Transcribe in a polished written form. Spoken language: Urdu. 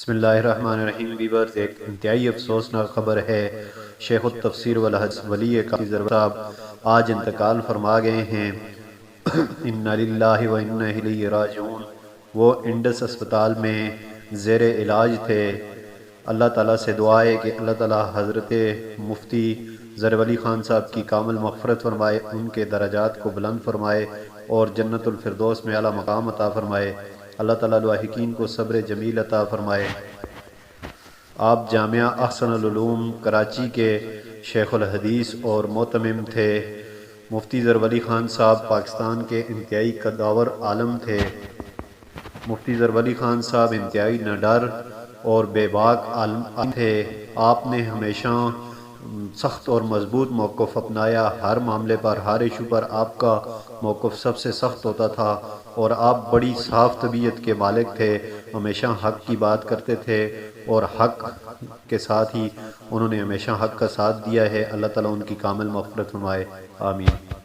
بسم اللہ الرحمن الرحیم۔ ویورز، ایک انتہائی افسوسناک خبر ہے۔ شیخ التفسیر والحدیث ولی زرولی صاحب آج انتقال فرما گئے ہیں۔ انا للہ و انا الیہ راجعون۔ وہ انڈس اسپتال میں زیر علاج تھے۔ اللہ تعالیٰ سے دعا ہے کہ اللہ تعالیٰ حضرت مفتی زرولی خان صاحب کی کامل مغفرت فرمائے، ان کے درجات کو بلند فرمائے اور جنت الفردوس میں اعلیٰ مقام عطا فرمائے۔ اللہ تعالیٰ لاحقین کو صبر جمیل عطا فرمائے۔ آپ جامعہ احسن العلوم کراچی کے شیخ الحدیث اور معتمم تھے۔ مفتی زرولی خان صاحب پاکستان کے انتہائی قداور عالم تھے۔ مفتی زرولی خان صاحب انتہائی نڈر اور بے باک عالم تھے۔ آپ نے ہمیشہ سخت اور مضبوط موقف اپنایا۔ ہر معاملے پر، ہر ایشو پر آپ کا موقف سب سے سخت ہوتا تھا اور آپ بڑی صاف طبیعت کے مالک تھے۔ ہمیشہ حق کی بات کرتے تھے اور حق کے ساتھ ہی انہوں نے ہمیشہ حق کا ساتھ دیا ہے۔ اللہ تعالیٰ ان کی کامل مغفرت فرمائے، آمین۔